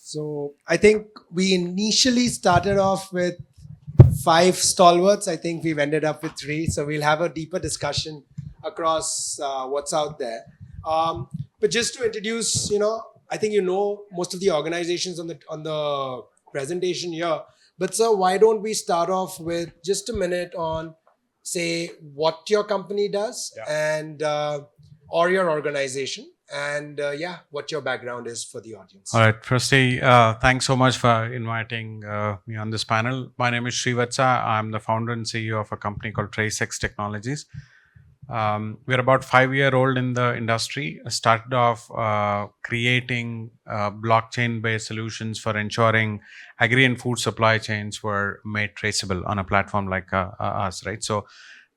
So I think we initially started off with 5 stalwarts. I think we've ended up with 3. So we'll have a deeper discussion across what's out there. But just to introduce, I think most of the organizations on the presentation here. But sir, why don't we start off with just a minute on, say, what your company does and or your organization, and what your background is for the audience. All right. Firstly, thanks so much for inviting me on this panel. My name is Srivatsa. I'm the founder and CEO of a company called TraceX Technologies. We're about 5-year-old in the industry. I started off creating blockchain-based solutions for ensuring agri and food supply chains were made traceable on a platform like us, right? So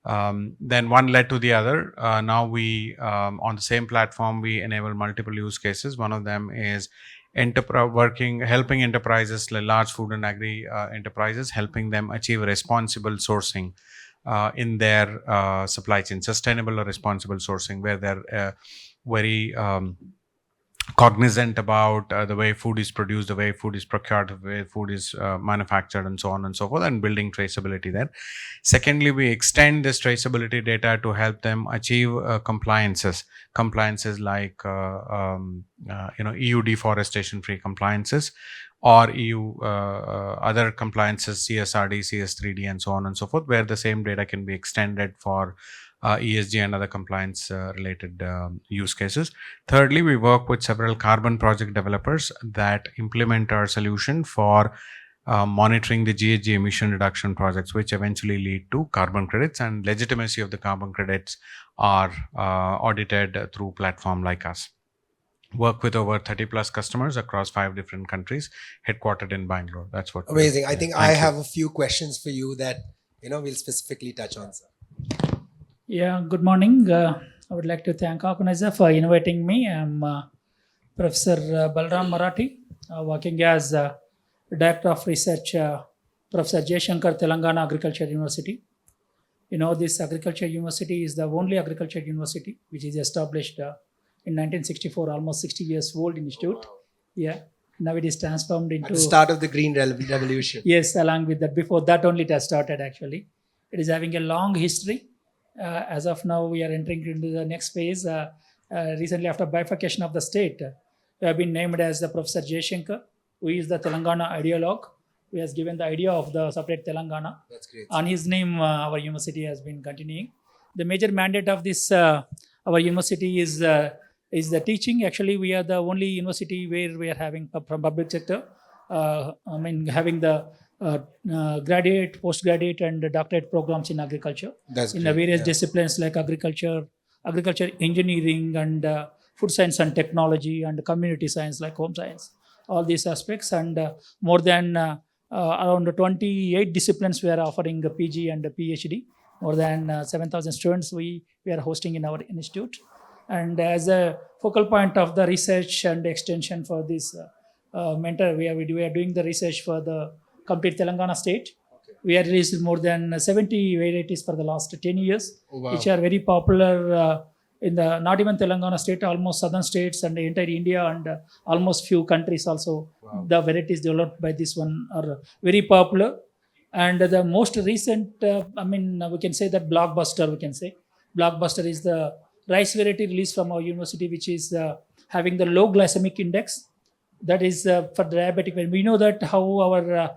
then one led to the other. Now we, on the same platform, we enable multiple use cases. One of them is helping enterprises, like large food and agri enterprises, helping them achieve responsible sourcing in their supply chain, sustainable or responsible sourcing, where they're very cognizant about the way food is produced, the way food is procured, the way food is manufactured, and so on and so forth, and building traceability there. Secondly, we extend this traceability data to help them achieve compliances like EU deforestation-free compliances, or EU other compliances, CSRD, CS3D, and so on and so forth, where the same data can be extended for ESG and other compliance related use cases. Thirdly, we work with several carbon project developers that implement our solution for monitoring the GHG emission reduction projects, which eventually lead to carbon credits, and legitimacy of the carbon credits are audited through platform like us. Work with over 30 plus customers across 5 different countries, headquartered in Bangalore. That's what. Amazing. I think I have a few questions for you that we'll specifically touch on, sir. Yeah, good morning. I would like to thank organizer for inviting me. I'm Professor Balram Marathi, working as Director of Research, Professor J. Shankar, Telangana Agriculture University. This agriculture university is the only agriculture university which is established in 1964, almost 60 years old institute. Wow. Yeah. Now it is transformed into... At the start of the Green Revolution. Yes, along with that. Before that only it has started actually. It is having a long history. As of now, we are entering into the next phase. Recently, after bifurcation of the state, we have been named as the Professor J. Shankar, who is the Telangana ideologue, who has given the idea of the separate Telangana. That's great. On his name, our university has been continuing. The major mandate of this, our university is the teaching. Actually, we are the only university where we are having from public sector, having the graduate, postgraduate, and doctorate programs in agriculture. That's in great. The various disciplines like agriculture engineering, and food science and technology, and community science like home science. All these aspects, and more than around 28 disciplines we are offering a PG and a PhD. More than 7,000 students we are hosting in our institute. And as a focal point of the research and extension for this mentor, we are doing the research for the complete Telangana state. Okay. We have released more than 70 varieties for the last 10 years, which are very popular in the not even Telangana state, almost southern states and the entire India, and almost few countries also. Wow. The varieties developed by this one are very popular. And the most recent, we can say that Blockbuster is the rice variety released from our university, which is having the low glycemic index. That is for diabetic. When we know that how our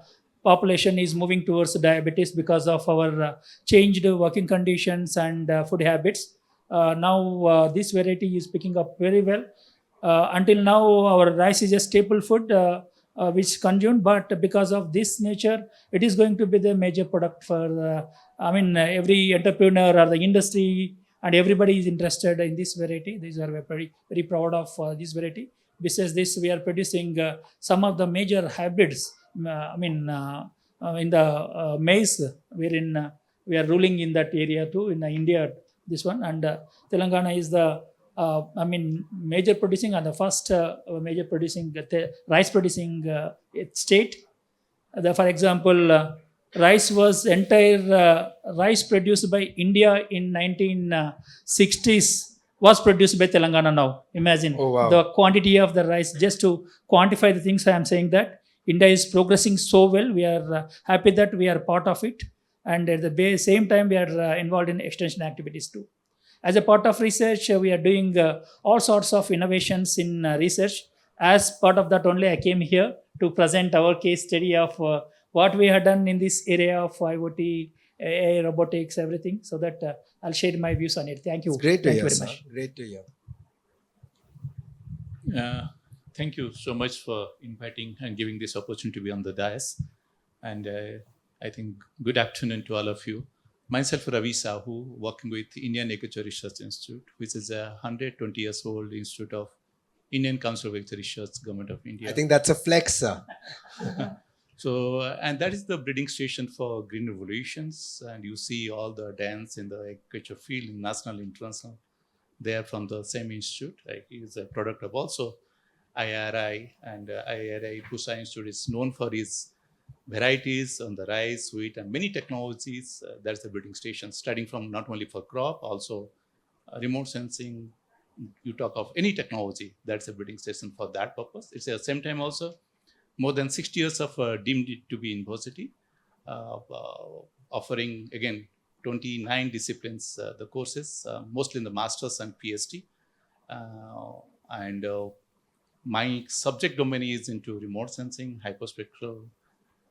population is moving towards diabetes because of our changed working conditions and food habits. Now this variety is picking up very well. Until now, our rice is a staple food which consumed, but because of this nature, it is going to be the major product for every entrepreneur or the industry, and everybody is interested in this variety. These are very, very proud of this variety. Besides this, we are producing some of the major hybrids. In the maize, wherein we are ruling in that area too, in India, this one. And Telangana is the major producing and the first major producing rice producing state. For example, rice was entire rice produced by India in 1960s was produced by Telangana now. Imagine Oh, wow. the quantity of the rice. Just to quantify the things I am saying, that India is progressing so well. We are happy that we are part of it. And at the same time, we are involved in extension activities too. As a part of research, we are doing all sorts of innovations in research. As part of that only, I came here to present our case study of what we have done in this area of IoT, AI, robotics, everything, so that I'll share my views on it. Thank you. It's great to Thank hear, you very sir. much. Great to hear. Thank you so much for inviting and giving this opportunity to be on the dais. And I think good afternoon to all of you. Myself, Rabi Sahoo, working with Indian Agriculture Research Institute, which is a 120 years old institute of Indian Council of Agriculture Research, Government of India. I think that's a flex, sir. So, and that is the breeding station for green revolutions. And you see all the dance in the agriculture field, in national, international. They are from the same institute. Like, it's a product of also IARI, and IARI Pusa Institute is known for its varieties on the rice, wheat, and many technologies. That's the breeding station, starting from not only for crop, also remote sensing. You talk of any technology, that's a breeding station for that purpose. It's at the same time also more than 60 years of deemed it to be university, offering again 29 disciplines, the courses, mostly in the masters and PhD. And my subject domain is into remote sensing, hyperspectral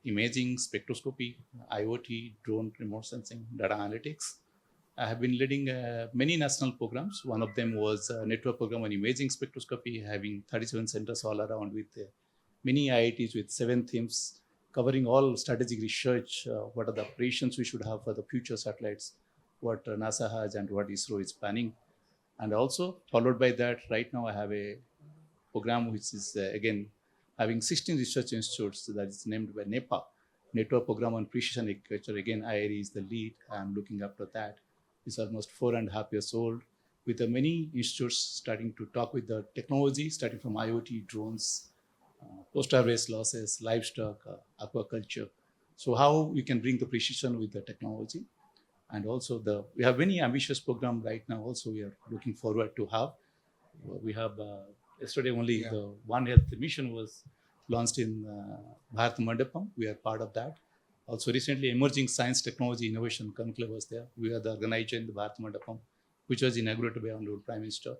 imaging, spectroscopy, IoT, drone remote sensing, data analytics. I have been leading many national programs. One of them was a network program on imaging spectroscopy, having 37 centers all around with many IITs with 7 themes, covering all strategic research, what are the operations we should have for the future satellites, what NASA has and what ISRO is planning. And also followed by that, right now I have a program which is again having 16 research institutes that is named by NEPA, Network Program on Precision Agriculture. Again, IARI is the lead. I'm looking after that. It's almost 4.5 years old, with many institutes starting to talk with the technology, starting from IoT, drones, post-harvest losses, livestock, aquaculture. So how we can bring the precision with the technology. And also we have many ambitious programs right now also we are looking forward to have. We have yesterday only the One Health mission was launched in Bharat Mandapam. We are part of that. Also recently Emerging Science Technology Innovation Conclave was there. We are the organizer in the Bharat Mandapam, which was inaugurated by Honorable Prime Minister.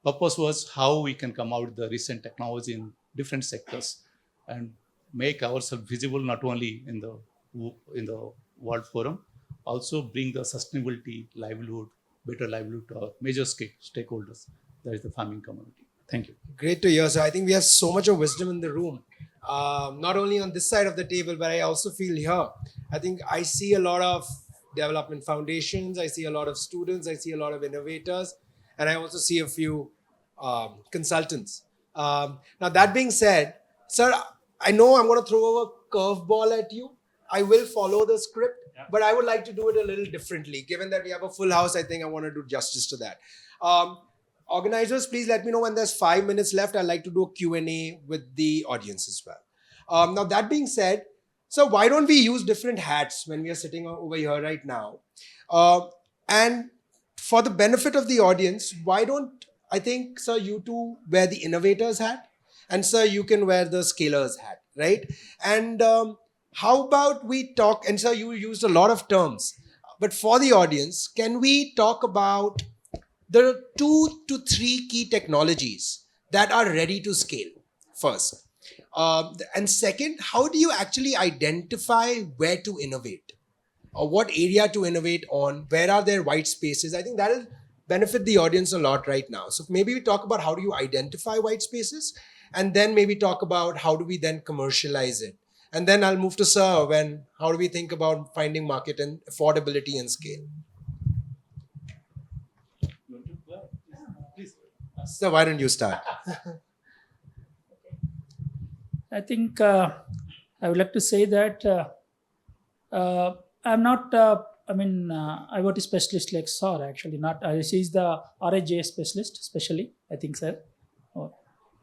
Purpose was how we can come out with the recent technology in different sectors and make ourselves visible not only in the World Forum, also bring the sustainability, livelihood, better livelihood to our major stakeholders, that is the farming community. Thank you. Great to hear, sir. I think we have so much of wisdom in the room. Not only on this side of the table, but I also feel here. I think I see a lot of development foundations. I see a lot of students. I see a lot of innovators. And I also see a few consultants. Now, that being said, sir, I know I'm going to throw a curveball at you. I will follow the script, but I would like to do it a little differently. Given that we have a full house, I think I want to do justice to that. Organizers, please let me know when there's 5 minutes left. I'd like to do a Q&A with the audience as well. Now, that being said, so why don't we use different hats when we are sitting over here right now? And for the benefit of the audience, why don't I think, sir, you two wear the innovators hat, and sir, you can wear the scalers hat, right? And how about we talk, and sir, you used a lot of terms, but for the audience, can we talk about the 2 to 3 key technologies that are ready to scale first? And second, how do you actually identify where to innovate or what area to innovate on? Where are there white spaces? I think that will benefit the audience a lot right now. So maybe we talk about how do you identify white spaces, and then maybe talk about how do we then commercialize it. And then I'll move to sir when how do we think about finding market and affordability and scale. So why don't you start? I think I would like to say that I'm not, IoT specialist like sir, actually not. She's the RHJ specialist, especially, I think, sir.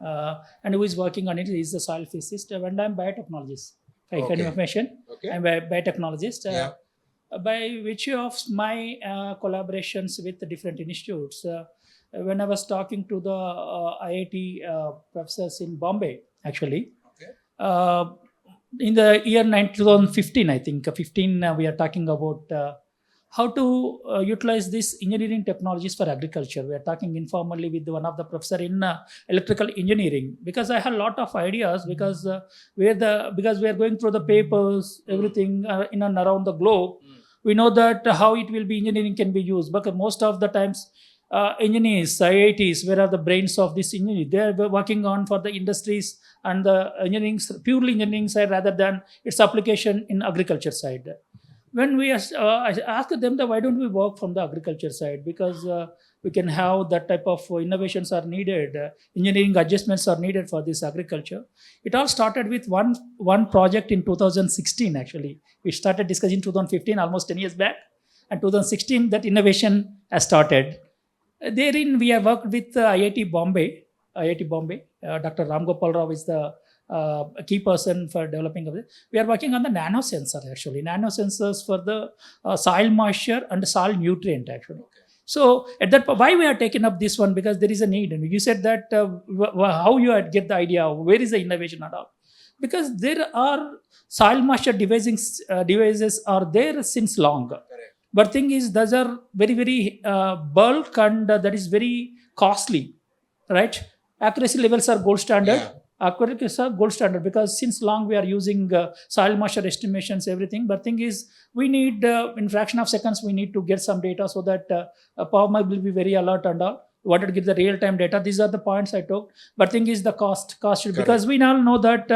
And who is working on it is the soil physicist, and I'm biotechnologist. I can information. Okay. I'm a biotechnologist. By virtue of my collaborations with the different institutes, when I was talking to the IIT professors in Bombay, actually, Okay. in the year 2015, I think, 15, we are talking about how to utilize these engineering technologies for agriculture. We are talking informally with one of the professor in electrical engineering, because I had a lot of ideas, because because we are going through the papers, everything in and around the globe. We know that how it will be engineering can be used, but most of the times engineers, IITs, where are the brains of this engineering? They are working on for the industries and the engineering, purely engineering side, rather than its application in agriculture side. When I asked them that why don't we work from the agriculture side, because we can have that type of innovations are needed, engineering adjustments are needed for this agriculture. It all started with one project in 2016. Actually, we started discussing 2015, almost 10 years back, and 2016 that innovation has started. Therein we have worked with IIT Bombay. Dr. Ram Gopal Rao is the key person for developing of it. We are working on the nano sensor, actually, nano sensors for the soil moisture and soil nutrient, actually. So at that why we are taking up this one, because there is a need. And you said that how you get the idea, where is the innovation at all? Because there are soil moisture devices are there since long. Correct. But thing is, those are very bulk, and that is very costly, right? Accuracy levels are gold standard. Yeah. Accuracy is a gold standard, because since long we are using soil moisture estimations, everything. But thing is, we need in fraction of seconds we need to get some data, so that farmer will be very alert and all. Wanted to get the real time data. These are the points I took. But thing is, the cost should, because we now know that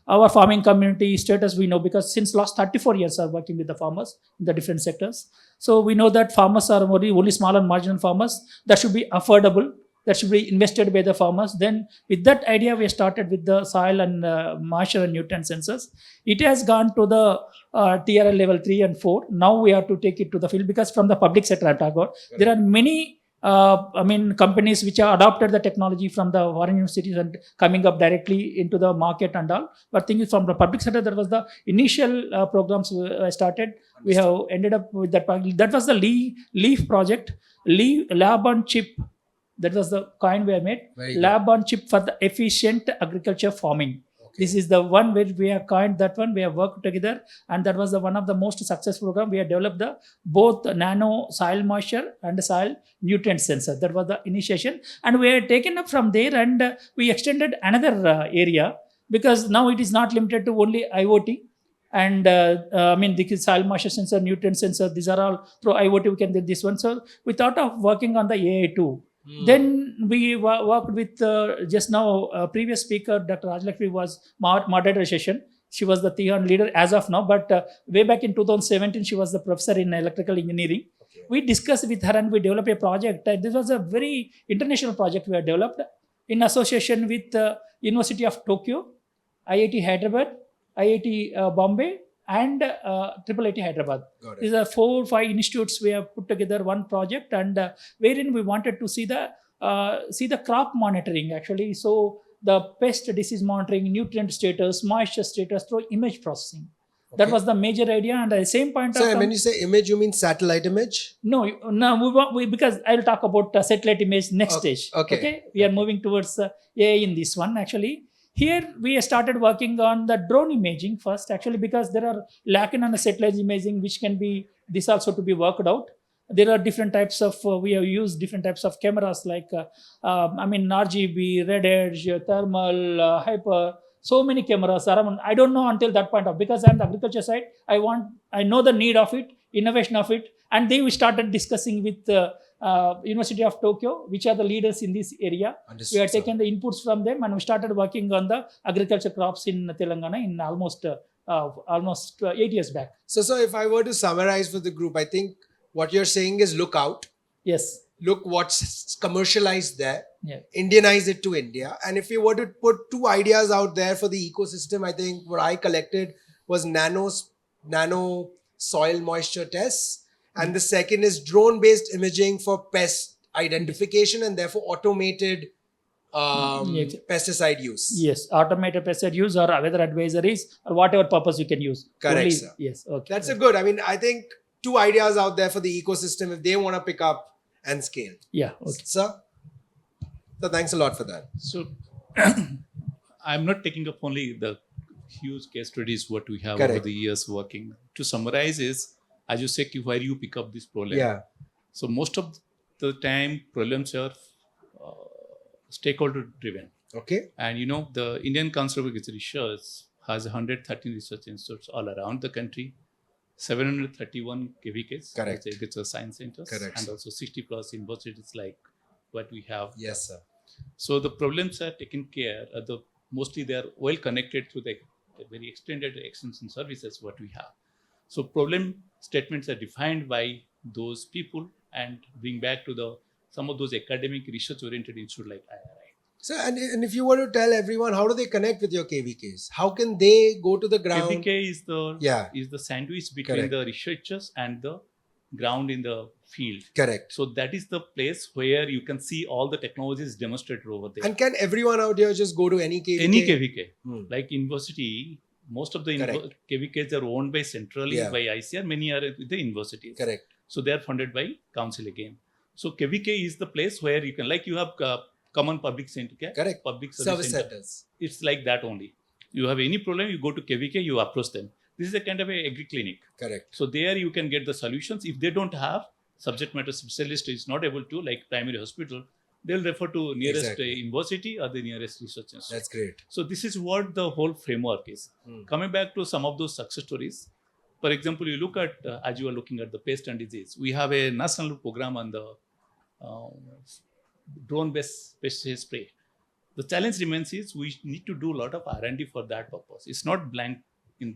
our farming community status, we know, because since last 34 years are working with the farmers in the different sectors. So we know that farmers are only small and marginal farmers. That should be affordable. That should be invested by the farmers. Then with that idea, we started with the soil and moisture and nutrient sensors. It has gone to the TRL level 3 and 4. Now we have to take it to the field, because from the public sector I'm talking about, there are many companies which have adopted the technology from the foreign universities and coming up directly into the market and all. But thing is, from the public sector, that was the initial programs I started. We have ended up with that. That was the LEAF project, Lab on Chip. That was the coin we have made. Lab on Chip for the efficient agriculture farming. Okay. This is the one where we have coined that one. We have worked together, and that was the one of the most successful program. We have developed both nano soil moisture and soil nutrient sensor. That was the initiation, and we have taken up from there, and we extended another area, because now it is not limited to only IoT. And the soil moisture sensor, nutrient sensor, these are all through IoT. We can do this one. So we thought of working on the AI too. Then we worked with just now previous speaker, Dr. Rajlakshmi, was moderator session. She was the Tihan leader as of now, but way back in 2017, she was the professor in electrical engineering. Okay. We discussed with her and we developed a project. This was a very international project we have developed in association with University of Tokyo, IIT Hyderabad, IIT Bombay, and IIIT Hyderabad. These are 4 or 5 institutes we have put together one project, and wherein we wanted to see the crop monitoring, actually. So the pest disease monitoring, nutrient status, moisture status through image processing. Okay. That was the major idea, and at the same point. So when you say image, you mean satellite image? No, because I will talk about satellite image next stage. Okay. We are moving towards AI in this one, actually. Here we started working on the drone imaging first, actually, because there are lacking on the satellite imaging, which can be this also to be worked out. There are different types of, we have used different types of cameras like, RGB, red edge, thermal, hyper, so many cameras around. I don't know until that point of, because I'm the agriculture side, I know the need of it, innovation of it. And then we started discussing with University of Tokyo, which are the leaders in this area. Understood, we have taken the inputs from them, and we started working on the agriculture crops in Telangana in almost 8 years back. So if I were to summarize for the group, I think what you're saying is look out. Yes. Look what's commercialized there. Yeah. Indianize it to India. And if you were to put 2 ideas out there for the ecosystem, I think what I collected was nano soil moisture tests. And the second is drone-based imaging for pest identification and therefore automated pesticide use. Yes, automated pesticide use or weather advisories or whatever purpose you can use. Correct, only, sir. Yes, okay. That's a good. I mean, I think 2 ideas out there for the ecosystem if they want to pick up and scale. Yeah, okay. Sir? So thanks a lot for that. So I'm not taking up only the huge case studies what we have Correct. over the years working. To summarize is, as you say, where you pick up this problem. Yeah. So most of the time problems are stakeholder driven. Okay. And the Indian Conservation Research has 113 research institutes all around the country, 731 KVKs, Correct. agricultural science centers, Correct, and sir. also 60 plus universities like what we have. Yes, sir. So the problems are taken care of. Mostly they are well connected to the very extended extension services what we have. So problem statements are defined by those people and bring back to some of those academic research oriented institutes like IARI. So, and if you were to tell everyone, how do they connect with your KVKs? How can they go to the ground? KVK is the sandwich between Correct. the researchers and the ground in the field. Correct. So that is the place where you can see all the technologies demonstrated over there. And can everyone out here just go to any KVK? Any KVK, Hmm. like university, most of the Correct. KVKs are owned by centrally Yeah. by ICAR. Many are with the universities. Correct. So they are funded by council again. So KVK is the place where you can, like you have common public center, Correct. public Service center. centers. It's like that only. You have any problem, you go to KVK, you approach them. This is a kind of a agri clinic. Correct. So there you can get the solutions. If they don't have, subject matter specialist is not able to, like primary hospital, they'll refer to nearest Exactly. University or the nearest research institute. That's great. So this is what the whole framework is. Coming back to some of those success stories, for example, you look at, as you are looking at the pest and disease, we have a national program on the drone-based pesticide spray. The challenge remains is we need to do a lot of R&D for that purpose. It's not blank, you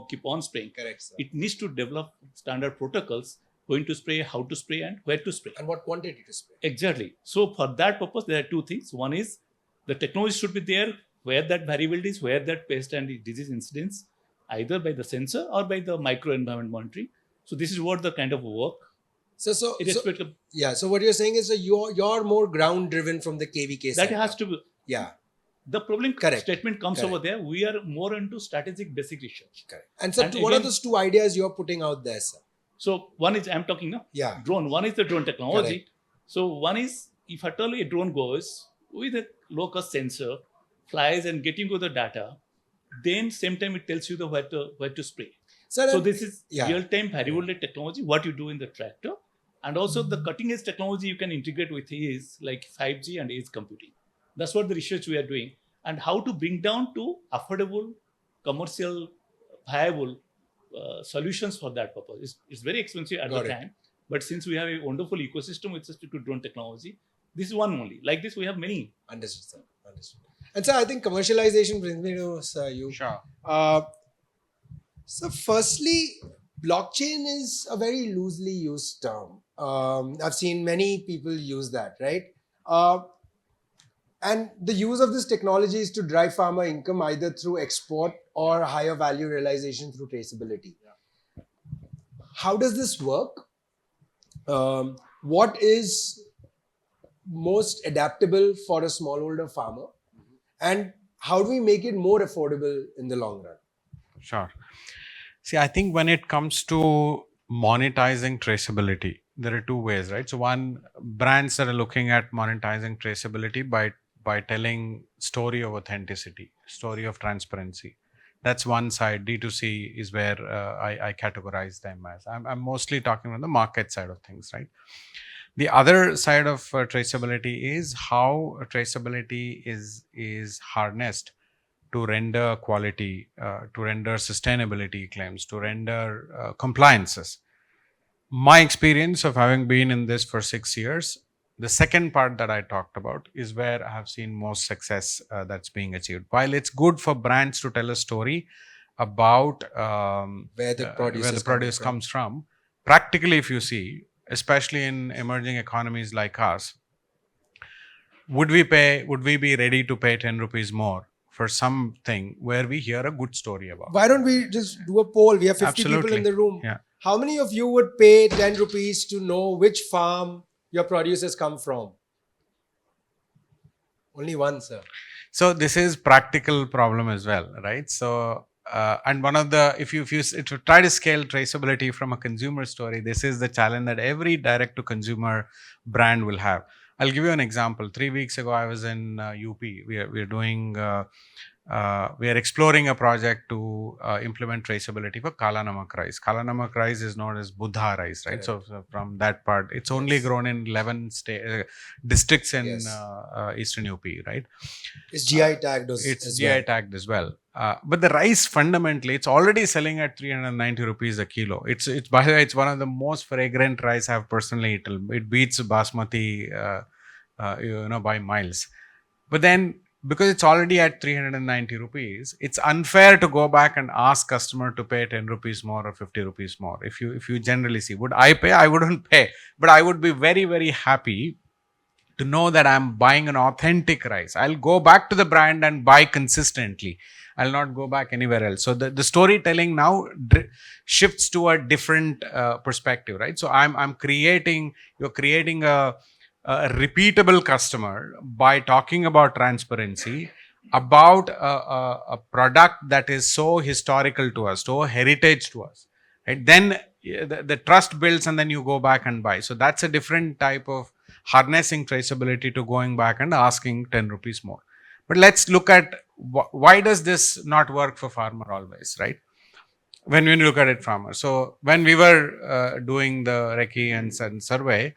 keep on spraying. Correct, sir. It needs to develop standard protocols, when to spray, how to spray, and where to spray. And what quantity to spray? Exactly. So for that purpose, there are two things. One is the technology should be there where that variability is, where that pest and disease incidence, either by the sensor or by the microenvironment monitoring. So this is what the kind of work. So Irrespective, So what you're saying is that you're more ground driven from the KVK that side. has to be. Yeah. The problem Correct. statement comes Correct. over there. We are more into strategic basic research. Correct. And so And what are again- those two ideas you're putting out there, sir? So one is, I'm talking now, Yeah. drone. One is the drone technology. Correct. So one is, if at all a drone goes with a low-cost sensor, flies and getting you the data, then same time it tells you the where to spray. Sir, So and- this is yeah. real-time variable rate technology, what you do in the tractor. And also the cutting-edge technology you can integrate with is like 5G and edge computing. That's what the research we are doing. And how to bring down to affordable, commercial, viable solutions for that purpose. It's very expensive at Got the it. time. But since we have a wonderful ecosystem with respect to drone technology, this is one only. Like this, we have many. Understood, sir. Understood. And sir, I think commercialization brings me to you. Sure. So firstly, blockchain is a very loosely used term. I've seen many people use that, right? And the use of this technology is to drive farmer income either through export or higher value realization through traceability. How does this work? What is most adaptable for a smallholder farmer? And how do we make it more affordable in the long run? Sure. See, I think when it comes to monetizing traceability, there are two ways, right? So one, brands that are looking at monetizing traceability by telling story of authenticity, story of transparency. That's one side. D2C is where I categorize them as. I'm mostly talking on the market side of things, right? The other side of traceability is how traceability is harnessed to render quality, to render sustainability claims, to render compliances. My experience of having been in this for 6 years, the second part that I talked about is where I have seen most success that's being achieved. While it's good for brands to tell a story about Where the produce comes from, practically if you see, especially in emerging economies like us, would we be ready to pay 10 rupees more for something where we hear a good story about? Why don't we just do a poll? We have 50 people Absolutely. in the room. Yeah. How many of you would pay 10 rupees to know which farm your produce has come from? Only one, sir. So this is practical problem as well, right? So and one of the, if you try to scale traceability from a consumer story, this is the challenge that every direct to consumer brand will have. I'll give you an example. 3 weeks ago, I was in UP. We are doing. We are exploring a project to implement traceability for Kala Namak rice. Kala Namak rice is known as Buddha rice, right? So from that part, it's only grown in 11 districts in eastern UP, right? It's GI tagged It's GI tagged as well. But the rice fundamentally, it's already selling at 390 rupees a kilo. It's by the way, it's one of the most fragrant rice I've personally eaten. It beats basmati, by miles. But then, because it's already at 390 rupees, it's unfair to go back and ask customer to pay 10 rupees more or 50 rupees more. If you generally see, would I pay? I wouldn't pay, but I would be very, very happy to know that I'm buying an authentic rice. I'll go back to the brand and buy consistently. I'll not go back anywhere else. So the storytelling now shifts to a different perspective, right? So you're creating a repeatable customer by talking about transparency, about a product that is so historical to us, so heritage to us. Right? Then the trust builds, and then you go back and buy. So that's a different type of harnessing traceability to going back and asking 10 rupees more. But let's look at why does this not work for farmer always, right? When you look at it farmer. So when we were doing the recce and survey,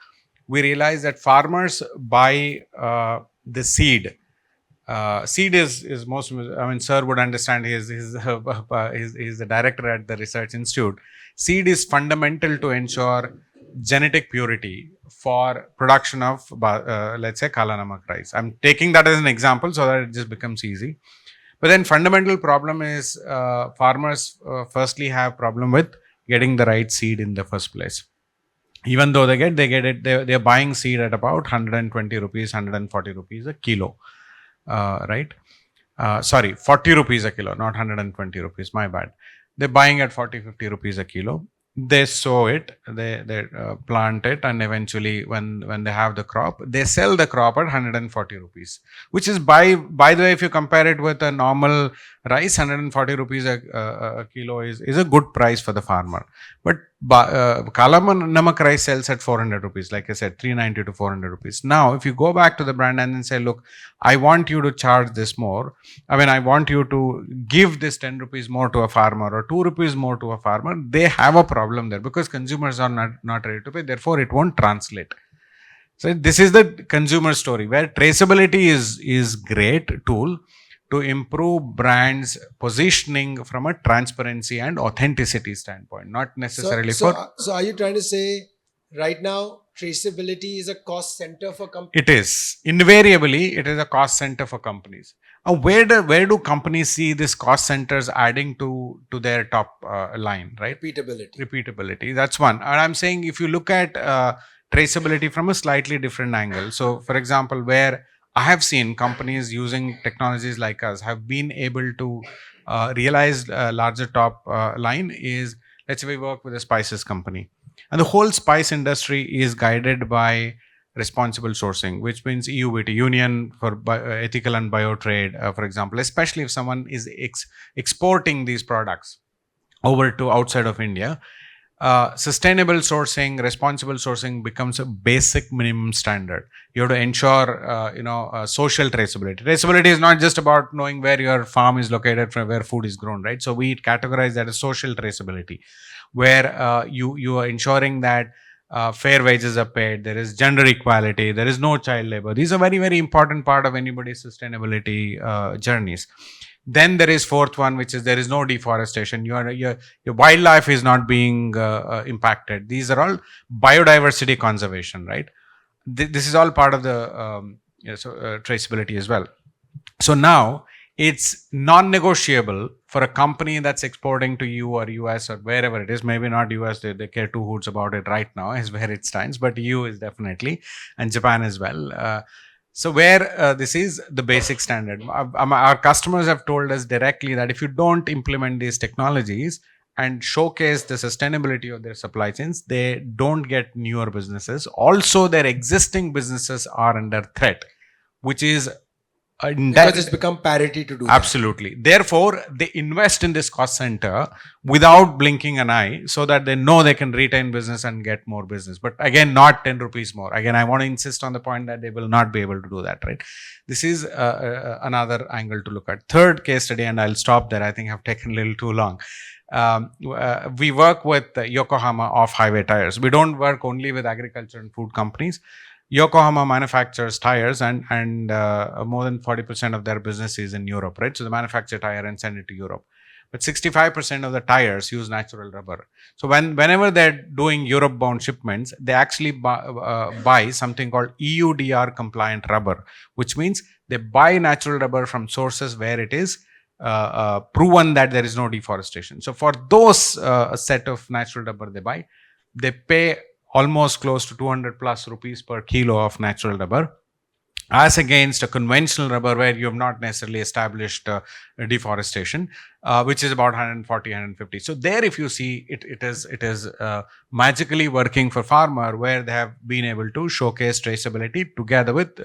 we realized that farmers buy the seed. Seed is most. I mean, sir would understand. He's the director at the research institute. Seed is fundamental to ensure genetic purity for production of, let's say, Kala Namak rice. I'm taking that as an example so that it just becomes easy. But then fundamental problem is farmers firstly have problem with getting the right seed in the first place. Even though they get it, they're buying seed at about 120 rupees, 140 rupees a kilo, right? 40 rupees a kilo, not 120 rupees, my bad. They're buying at 40, 50 rupees a kilo. They sow it, they plant it, and eventually when they have the crop, they sell the crop at 140 rupees, which is by the way, if you compare it with a normal rice, 140 rupees a kilo is a good price for the farmer. But Kala Namak rice sells at 400 rupees, like I said, 390 to 400 rupees. Now, if you go back to the brand and then say, look, I want you to charge this more. I mean, I want you to give this 10 rupees more to a farmer or 2 rupees more to a farmer. They have a problem there because consumers are not ready to pay. Therefore, it won't translate. So this is the consumer story where traceability is great tool to improve brands positioning from a transparency and authenticity standpoint, not necessarily So are you trying to say right now traceability is a cost center for companies? It is. Invariably, it is a cost center for companies. Where do companies see this cost centers adding to their top line, right? Repeatability. That's one. And I'm saying if you look at traceability from a slightly different angle. So, for example, where I have seen companies using technologies like us have been able to realize larger top line is, let's say we work with a spices company. And the whole spice industry is guided by responsible sourcing, which means EUBT, Union for Ethical and Bio Trade, for example, especially if someone is exporting these products over to outside of India. Sustainable sourcing, responsible sourcing becomes a basic minimum standard. You have to ensure, social traceability. Traceability is not just about knowing where your farm is located, from where food is grown, right? So we categorize that as social traceability, where you are ensuring that fair wages are paid, there is gender equality, there is no child labor. These are very, very important part of anybody's sustainability journeys. Then there is fourth one, which is there is no deforestation. Your wildlife is not being impacted. These are all biodiversity conservation, right? This is all part of the traceability as well. So now it's non-negotiable for a company that's exporting to EU or US or wherever it is. Maybe not US, they care two hoots about it right now is where it stands, but EU is definitely, and Japan as well. So where this is the basic standard. Our customers have told us directly that if you don't implement these technologies and showcase the sustainability of their supply chains, they don't get newer businesses. Also, their existing businesses are under threat, which is Because it's become parity to do that. Absolutely. Therefore, they invest in this cost center without blinking an eye so that they know they can retain business and get more business. But again, not 10 rupees more. Again, I want to insist on the point that they will not be able to do that, right? This is another angle to look at. Third case study, and I'll stop there. I think I've taken a little too long. We work with Yokohama off-highway tires. We don't work only with agriculture and food companies. Yokohama manufactures tires and more than 40% of their business is in Europe, right? So they manufacture tire and send it to Europe. But 65% of the tires use natural rubber. So whenever they're doing Europe-bound shipments, they actually buy something called EUDR compliant rubber, which means they buy natural rubber from sources where it is proven that there is no deforestation. So for those set of natural rubber they pay almost close to 200 plus rupees per kilo of natural rubber, as against a conventional rubber where you have not necessarily established deforestation, which is about 140, 150. So there, if you see, it is magically working for farmer where they have been able to showcase traceability together with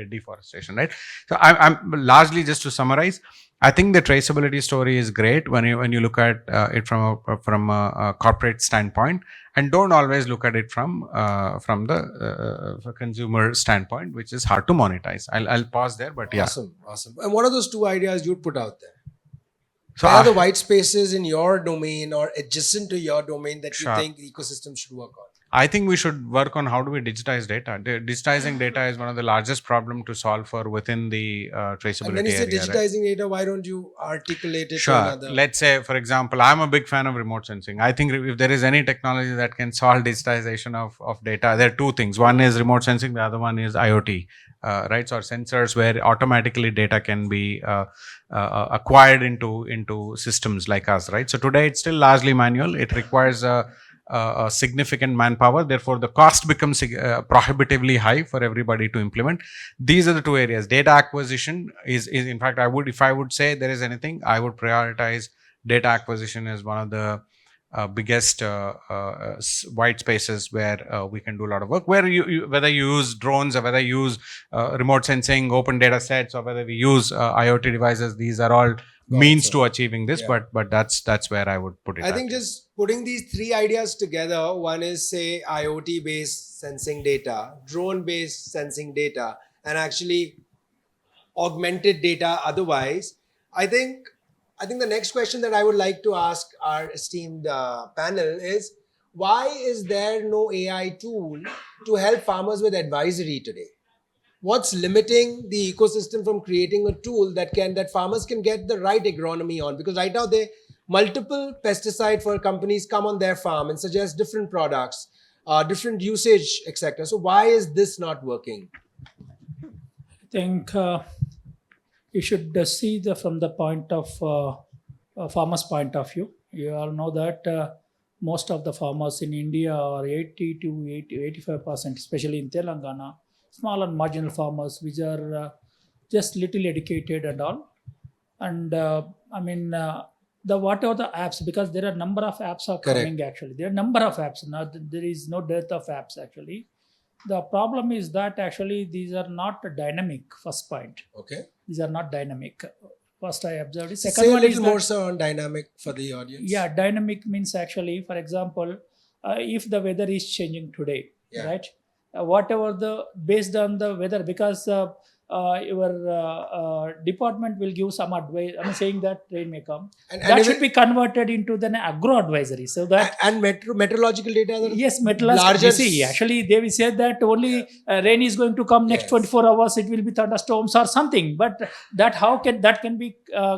deforestation, right? So I'm largely, just to summarize, I think the traceability story is great when you look at it from a corporate standpoint, and don't always look at it from the consumer standpoint, which is hard to monetize. I'll pause there, but yeah. Awesome. And what are those two ideas you'd put out there? So What are the white spaces in your domain or adjacent to your domain that Sure. you think the ecosystem should work on? I think we should work on how do we digitize data. Digitizing data is one of the largest problem to solve for within the traceability And when you say area, right? digitizing data, why don't you articulate it to Sure. another? Let's say, for example, I'm a big fan of remote sensing. I think if there is any technology that can solve digitization of data, there are two things. One is remote sensing, the other one is IoT, right? So sensors where automatically data can be acquired into systems like us, right? So today it's still largely manual. It requires a significant manpower. Therefore, the cost becomes prohibitively high for everybody to implement. These are the two areas. Data acquisition is in fact, if I would say there is anything, I would prioritize data acquisition as one of the biggest white spaces where we can do a lot of work. Where you whether you use drones or whether you use remote sensing, open data sets, or whether we use IoT devices, these are all means to achieving this. Yeah. But that's where I would put it. I think just putting these three ideas together, one is say IoT based sensing data, drone based sensing data, and actually augmented data otherwise. I think the next question that I would like to ask our esteemed panel is, why is there no AI tool to help farmers with advisory today? What's limiting the ecosystem from creating a tool that farmers can get the right agronomy on? Because right now multiple pesticide for companies come on their farm and suggest different products, different usage, etc. So why is this not working? I think you should see from the point of farmer's point of view. You all know that most of the farmers in India are 80 to 85%, especially in Telangana, small and marginal farmers, which are just little educated and all. And what are the apps? Because there are number of apps are coming actually. There are number of apps. Now there is no dearth of apps actually. The problem is that actually these are not dynamic. First point. Okay. These are not dynamic. First I observed it. Second one is more so on dynamic for the audience. Yeah, dynamic means actually, for example, if the weather is changing today, right? Whatever based on the weather, because your department will give some advice. I'm saying that rain may come. And that should be converted into the agro advisory. So that and meteorological data. Yes, meteorological. See, actually, they will say that only rain is going to come next 24 hours. It will be thunderstorms or something. But that can be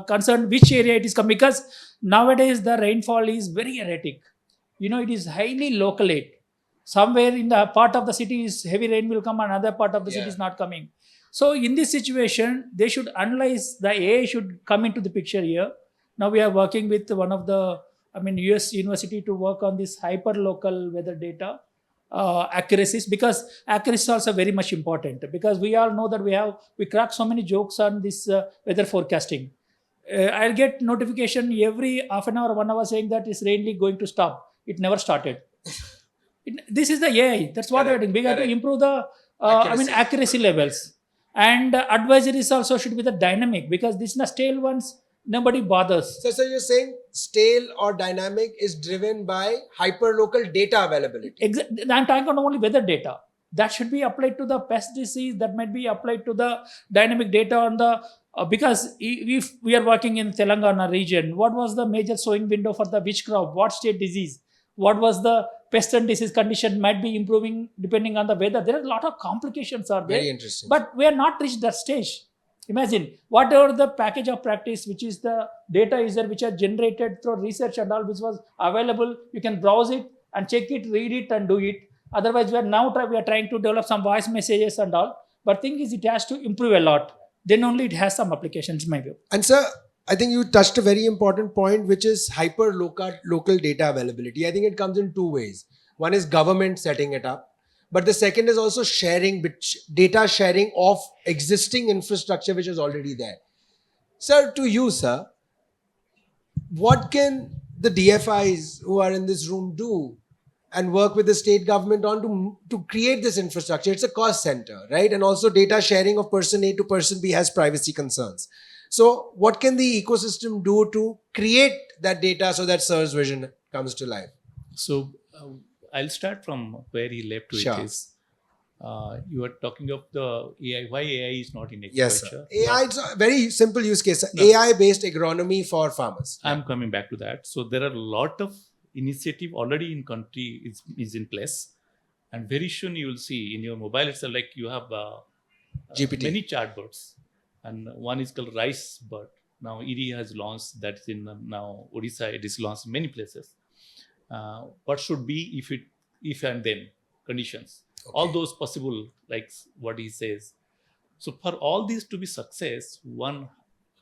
concerned which area it is coming, because nowadays the rainfall is very erratic. It is highly localate. Somewhere in the part of the city is heavy rain will come, another part of the city is not coming. So in this situation, they should analyze, the AI should come into the picture here. Now we are working with one of the, US university to work on this hyper local weather data accuracies, because accuracy is also very much important, because we all know that we crack so many jokes on this weather forecasting. I'll get notification every half an hour, 1 hour saying that it's rain going to stop. It never started. This is the AI. That's what I think. We have to improve the accuracy levels. And advisories also should be the dynamic, because these are stale ones, nobody bothers. So you're saying stale or dynamic is driven by hyperlocal data availability. I'm talking about only weather data. That should be applied to the pest disease. That might be applied to the dynamic data on the because if we are working in Telangana region, what was the major sowing window for the which crop? What state disease? What was the pest and disease condition might be improving depending on the weather. There are a lot of complications are there. Very interesting. But we are not reached that stage. Imagine whatever the package of practice, which is the data is there, which are generated through research and all, which was available. You can browse it and check it, read it, and do it. Otherwise, we are trying to develop some voice messages and all. But thing is, it has to improve a lot. Then only it has some applications, in my view. And sir, I think you touched a very important point, which is local data availability. I think it comes in two ways. One is government setting it up, but the second is also data sharing of existing infrastructure which is already there. Sir, to you, sir, what can the DFIs who are in this room do and work with the state government on to create this infrastructure? It's a cost center, right? And also data sharing of person A to person B has privacy concerns. So what can the ecosystem do to create that data so that Sir's vision comes to life? So I'll start from where he left, which Sure. is you are talking of the AI. Why AI is not in agriculture? Yes, sir. AI, it's a very simple use case. No. AI-based agronomy for farmers. I'm coming back to that. So there are a lot of initiative already in country is in place, and very soon you will see in your mobile itself, like you have GPT. many chatbots, and one is called Rice Bird. Now IARI has launched that's in now Odisha. It is launched in many places. What should be if and then conditions? Okay. All those possible, like what he says. So for all these to be success,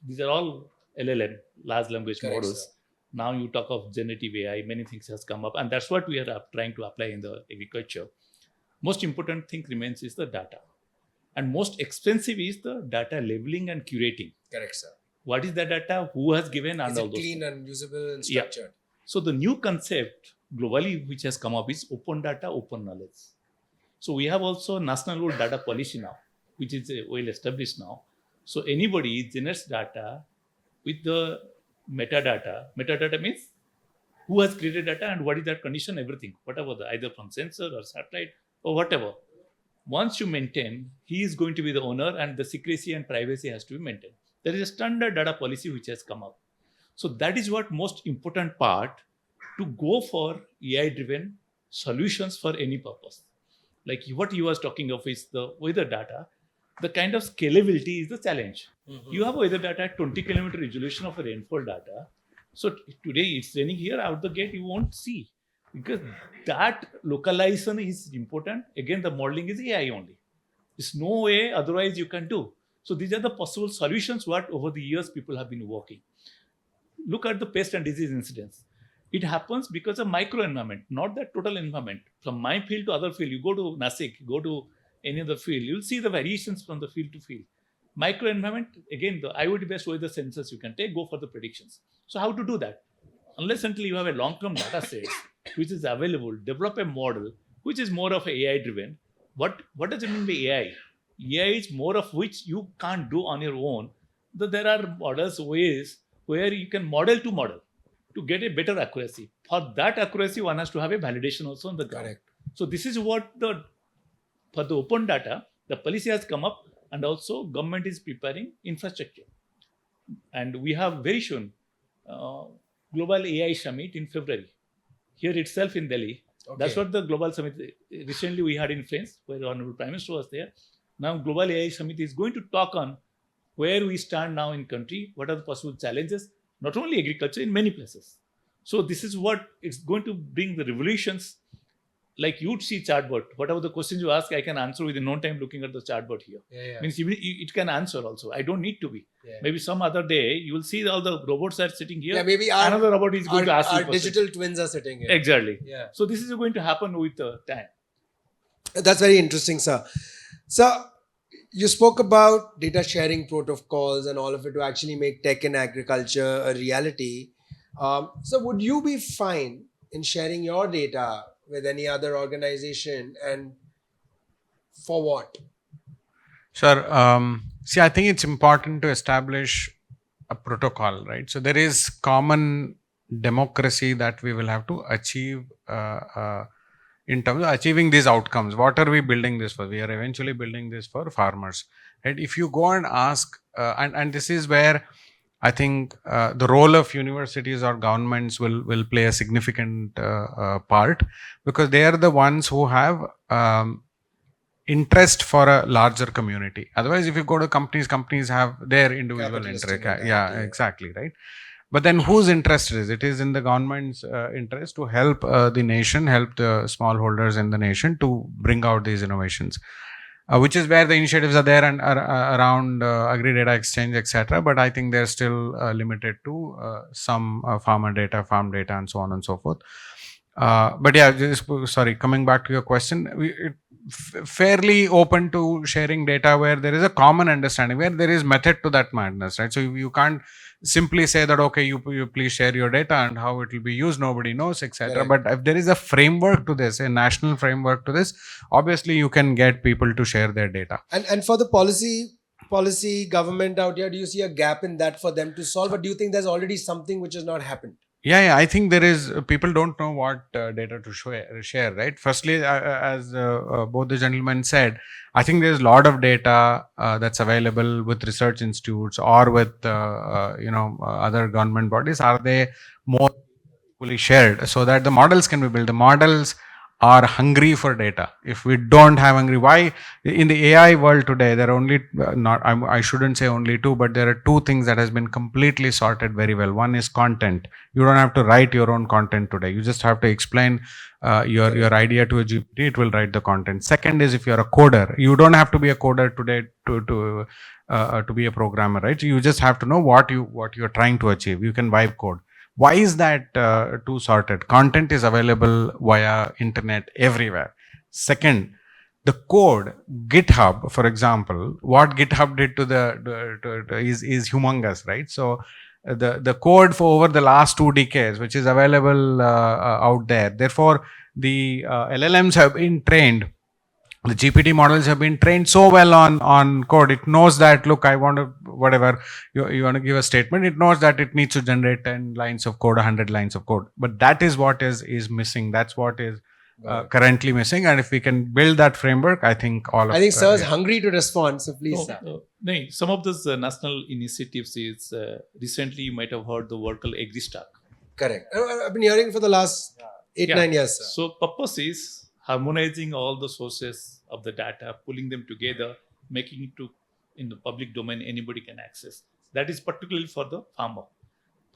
these are all LLM, large language Correct, models. sir. Now you talk of generative AI, many things has come up, and that's what we are trying to apply in the agriculture. Most important thing remains is the data, and most expensive is the data labeling and curating. Correct, sir. What is the data? Who has given? And Is all it those clean things. and usable and Yeah. structured? So the new concept globally which has come up is open data, open knowledge. So we have also national data policy now, which is well established now. So anybody generates data with the metadata. Metadata means who has created data and what is that condition, everything, whatever, either from sensor or satellite or whatever. Once you maintain, he is going to be the owner and the secrecy and privacy has to be maintained. There is a standard data policy which has come up. So that is what most important part to go for AI-driven solutions for any purpose. Like what you was talking of is the weather data. The kind of scalability is the challenge. Mm-hmm. You have a weather data at 20 kilometer resolution of a rainfall data. So today it's raining here, out the gate you won't see, because that localization is important. Again, the modeling is AI only. There's no way otherwise you can do. So these are the possible solutions what over the years people have been working. Look at the pest and disease incidence. It happens because of microenvironment, not the total environment. From my field to other field, you go to Nasik, go to any other field, you'll see the variations from the field to field. Microenvironment, again, the IoT based weather sensors you can take, go for the predictions. So how to do that? Unless until you have a long-term data set which is available, develop a model which is more of AI driven. What does it mean by AI? AI is more of which you can't do on your own. There are models, ways where you can model to get a better accuracy. For that accuracy, one has to have a validation also on the ground. Correct. So this is what for the open data, the policy has come up, and also government is preparing infrastructure. And we have very soon Global AI Summit in February, here itself in Delhi. Okay. That's what the Global Summit, recently we had in France, where Honorable Prime Minister was there. Now Global AI Summit is going to talk on where we stand now in country, what are the possible challenges, not only agriculture, in many places. So this is what it's going to bring the revolutions. Like you'd see chatbot, whatever the questions you ask, I can answer within no time looking at the chatbot here. Yeah. Means even it can answer also. I don't need to be. Yeah. Maybe some other day you will see all the robots are sitting here. Yeah, maybe another robot is going to ask you our questions. digital twins are sitting here. Exactly. Yeah. So this is going to happen with time. That's very interesting, sir. So you spoke about data sharing protocols and all of it to actually make tech in agriculture a reality. So would you be fine in sharing your data with any other organization, and for what? Sure. See, I think it's important to establish a protocol, right? So there is common democracy that we will have to achieve in terms of achieving these outcomes. What are we building this for? We are eventually building this for farmers, right? If you go and ask, and this is where I think the role of universities or governments will play a significant part, because they are the ones who have interest for a larger community. Otherwise, if you go to companies have their individual interest. Capitalistic mentality, Yeah, yeah. exactly, right. But then whose interest is it? Is in the government's interest to help the nation, help the smallholders in the nation to bring out these innovations, which is where the initiatives are there and are around agri data exchange, etc. But I think they're still limited to some farmer data, farm data, and so on and so forth. But yeah, sorry, coming back to your question, fairly open to sharing data where there is a common understanding, where there is method to that madness, right? So you can't simply say that, okay, you please share your data and how it will be used, nobody knows, etc. Correct. But if there is a framework to this, a national framework to this, obviously you can get people to share their data. And for the policy government out here, do you see a gap in that for them to solve, or do you think there's already something which has not happened? Yeah, I think there is. People don't know what data to share, right? Firstly, as both the gentlemen said, I think there's a lot of data that's available with research institutes or with other government bodies. Are they more equally shared so that the models can be built? The models are hungry for data. If we don't have hungry, why in the AI world today there are only I shouldn't say only two, but there are two things that has been completely sorted very well. One is content. You don't have to write your own content today. You just have to explain your idea to a GPT. It will write the content. Second is, if you're a coder, you don't have to be a coder today to be a programmer, right? You just have to know what you're trying to achieve. You can vibe code. Why is that too sorted? Content is available via internet everywhere. Second, the code, GitHub, for example, what GitHub did to is humongous, right? So the code for over the last 2 decades, which is available out there. Therefore, the LLMs have been trained. The GPT models have been trained so well on code. It knows that, look, I want to, whatever you want to give a statement, it knows that it needs to generate 10 lines of code, 100 lines of code. But that is what is missing. That's what is currently missing. And if we can build that framework, I think I think sir is hungry to respond, so please, No, sir. no, some of those national initiatives is recently you might have heard the word called AgriStack. Correct. I've been hearing for the last 8-9 years, sir. So purpose is harmonizing all the sources of the data, pulling them together, making it to in the public domain anybody can access. That is particularly for the farmer.